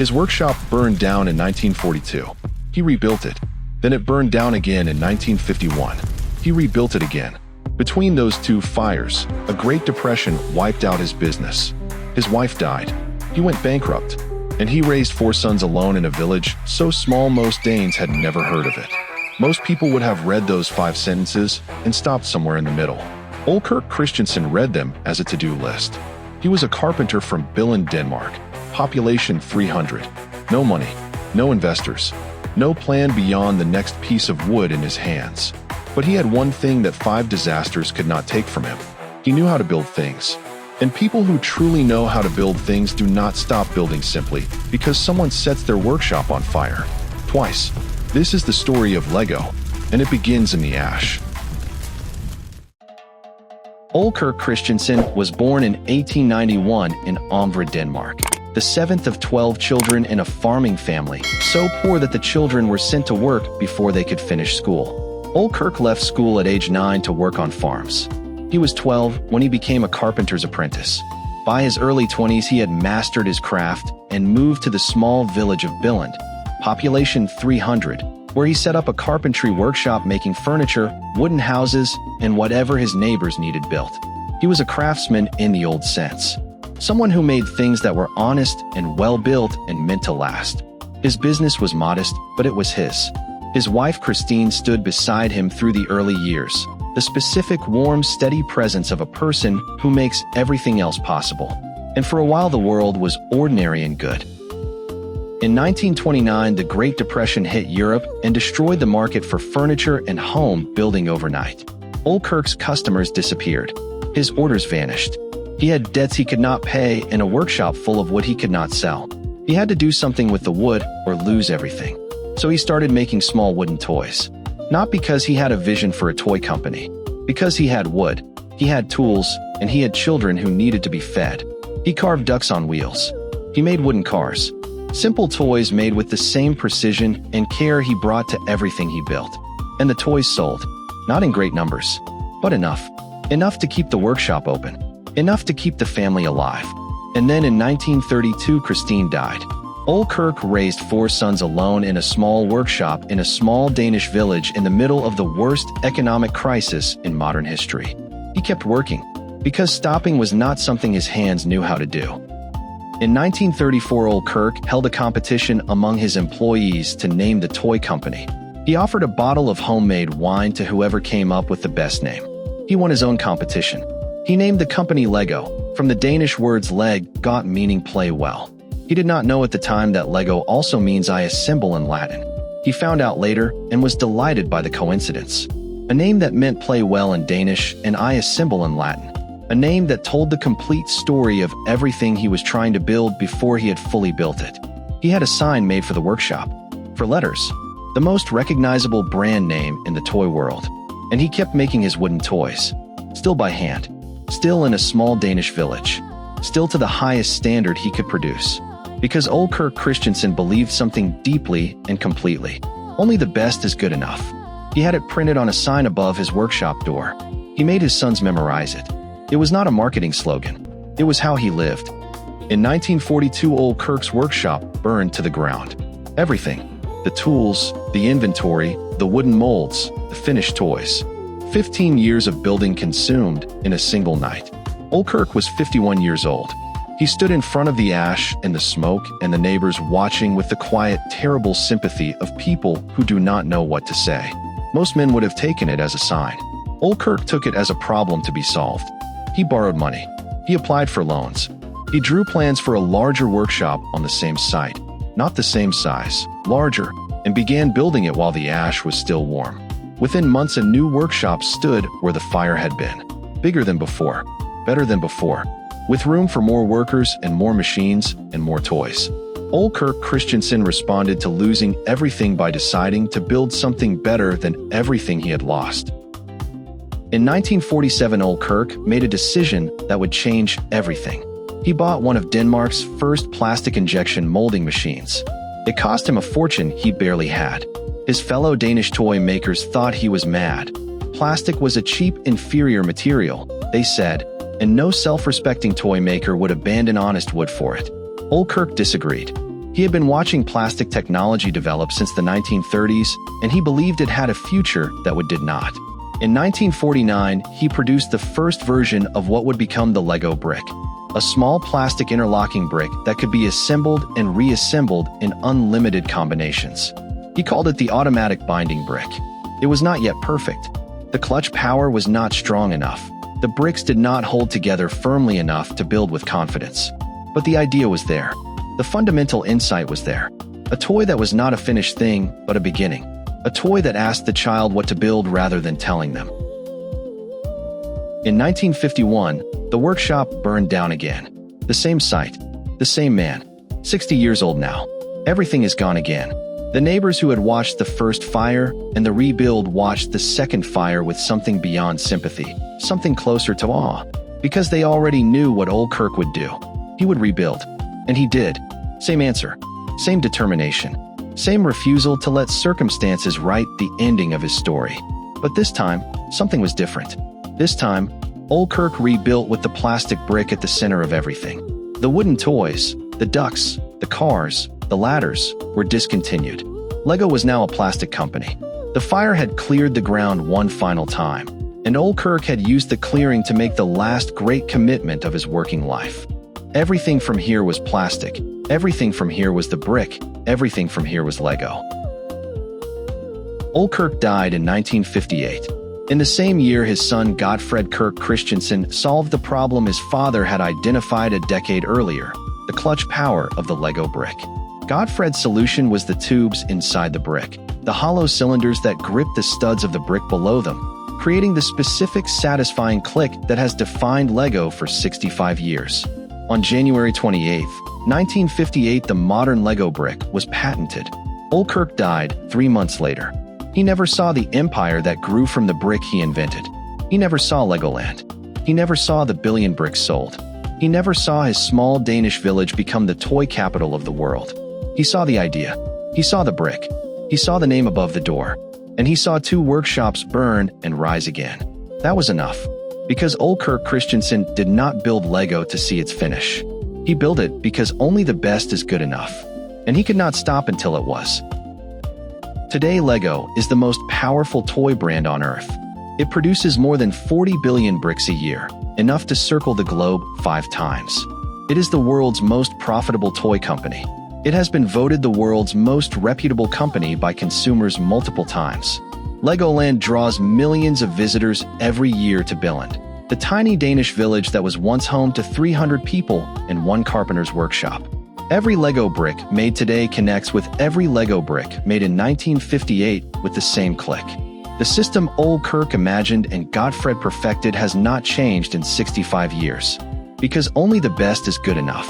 His workshop burned down in 1942. He rebuilt it. Then it burned down again in 1951. He rebuilt it again. Between those two fires, a Great Depression wiped out his business. His wife died. He went bankrupt. And he raised 4 sons alone in a village so small most Danes had never heard of it. Most people would have read those 5 sentences and stopped somewhere in the middle. Ole Kirk Christiansen read them as a to-do list. He was a carpenter from Billund, Denmark. Population 300. No money. No investors. No plan beyond the next piece of wood in his hands. But he had one thing that 5 disasters could not take from him. He knew how to build things. And people who truly know how to build things do not stop building simply because someone sets their workshop on fire. Twice. This is the story of Lego, and it begins in the ash. Ole Kirk Christiansen was born in 1891 in Omvrå, Denmark, the 7th of 12 children in a farming family, so poor that the children were sent to work before they could finish school. Ole Kirk left school at age 9 to work on farms. He was 12 when he became a carpenter's apprentice. By his early 20s, he had mastered his craft and moved to the small village of Billund, population 300, where he set up a carpentry workshop making furniture, wooden houses, and whatever his neighbors needed built. He was a craftsman in the old sense. Someone who made things that were honest and well-built and meant to last. His business was modest, but it was his. His wife Christine stood beside him through the early years. The specific, warm, steady presence of a person who makes everything else possible. And for a while the world was ordinary and good. In 1929, the Great Depression hit Europe and destroyed the market for furniture and home building overnight. Ole Kirk's customers disappeared. His orders vanished. He had debts he could not pay and a workshop full of wood he could not sell. He had to do something with the wood or lose everything. So he started making small wooden toys. Not because he had a vision for a toy company. Because he had wood, he had tools, and he had children who needed to be fed. He carved ducks on wheels. He made wooden cars. Simple toys made with the same precision and care he brought to everything he built. And the toys sold. Not in great numbers, but enough. Enough to keep the workshop open. Enough to keep the family alive. And then in 1932, Christine died. Ole Kirk raised 4 sons alone in a small workshop in a small Danish village in the middle of the worst economic crisis in modern history. He kept working, because stopping was not something his hands knew how to do. In 1934, Ole Kirk held a competition among his employees to name the toy company. He offered a bottle of homemade wine to whoever came up with the best name. He won his own competition. He named the company Lego, from the Danish words leg, got meaning play well. He did not know at the time that Lego also means I assemble in Latin. He found out later and was delighted by the coincidence. A name that meant play well in Danish and I assemble in Latin. A name that told the complete story of everything he was trying to build before he had fully built it. He had a sign made for the workshop. For letters. The most recognizable brand name in the toy world. And he kept making his wooden toys. Still by hand. Still in a small Danish village. Still to the highest standard he could produce. Because Ole Kirk Christiansen believed something deeply and completely. Only the best is good enough. He had it printed on a sign above his workshop door. He made his sons memorize it. It was not a marketing slogan. It was how he lived. In 1942, Ole Kirk's workshop burned to the ground. Everything. The tools, the inventory, the wooden molds, the finished toys. 15 years of building consumed in a single night. Ole Kirk was 51 years old. He stood in front of the ash and the smoke and the neighbors watching with the quiet, terrible sympathy of people who do not know what to say. Most men would have taken it as a sign. Ole Kirk took it as a problem to be solved. He borrowed money. He applied for loans. He drew plans for a larger workshop on the same site, not the same size, larger, and began building it while the ash was still warm. Within months, a new workshop stood where the fire had been. Bigger than before, better than before, with room for more workers and more machines and more toys. Ole Kirk Christiansen responded to losing everything by deciding to build something better than everything he had lost. In 1947, Ole Kirk made a decision that would change everything. He bought one of Denmark's first plastic injection molding machines. It cost him a fortune he barely had. His fellow Danish toy makers thought he was mad. Plastic was a cheap, inferior material, they said, and no self-respecting toy maker would abandon honest wood for it. Ole Kirk disagreed. He had been watching plastic technology develop since the 1930s, and he believed it had a future that did not. In 1949, he produced the first version of what would become the Lego brick, a small plastic interlocking brick that could be assembled and reassembled in unlimited combinations. He called it the automatic binding brick. It was not yet perfect. The clutch power was not strong enough. The bricks did not hold together firmly enough to build with confidence. But the idea was there. The fundamental insight was there. A toy that was not a finished thing, but a beginning. A toy that asked the child what to build rather than telling them. In 1951, the workshop burned down again. The same site, the same man, 60 years old now. Everything is gone again. The neighbors who had watched the first fire and the rebuild watched the second fire with something beyond sympathy, something closer to awe, because they already knew what Ole Kirk would do. He would rebuild. And he did. Same answer, same determination, same refusal to let circumstances write the ending of his story. But this time, something was different. This time, Ole Kirk rebuilt with the plastic brick at the center of everything. The wooden toys, the ducks, the cars, the ladders were discontinued. Lego was now a plastic company. The fire had cleared the ground one final time, and Ole Kirk had used the clearing to make the last great commitment of his working life. Everything from here was plastic. Everything from here was the brick. Everything from here was Lego. Ole Kirk died in 1958. In the same year, his son Ole Kirk Christiansen solved the problem his father had identified a decade earlier, the clutch power of the Lego brick. Godfred's solution was the tubes inside the brick, the hollow cylinders that grip the studs of the brick below them, creating the specific satisfying click that has defined Lego for 65 years. On January 28, 1958, the modern Lego brick was patented. Ole Kirk died 3 months later. He never saw the empire that grew from the brick he invented. He never saw Legoland. He never saw the billion bricks sold. He never saw his small Danish village become the toy capital of the world. He saw the idea. He saw the brick. He saw the name above the door. And he saw 2 workshops burn and rise again. That was enough. Because Ole Kirk Christiansen did not build Lego to see its finish. He built it because only the best is good enough. And he could not stop until it was. Today, Lego is the most powerful toy brand on Earth. It produces more than 40 billion bricks a year, enough to circle the globe 5 times. It is the world's most profitable toy company. It has been voted the world's most reputable company by consumers multiple times. Legoland draws millions of visitors every year to Billund, the tiny Danish village that was once home to 300 people and 1 carpenter's workshop. Every Lego brick made today connects with every Lego brick made in 1958 with the same click. The system Ole Kirk imagined and Godfred perfected has not changed in 65 years. Because only the best is good enough.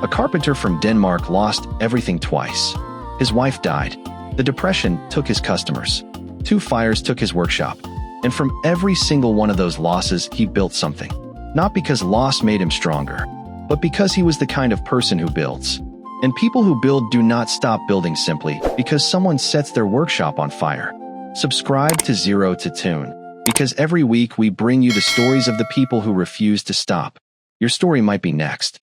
A carpenter from Denmark lost everything twice. His wife died. The Depression took his customers. 2 fires took his workshop. And from every single one of those losses, he built something. Not because loss made him stronger, but because he was the kind of person who builds. And people who build do not stop building simply because someone sets their workshop on fire. Subscribe to Zero to Toon, because every week we bring you the stories of the people who refuse to stop. Your story might be next.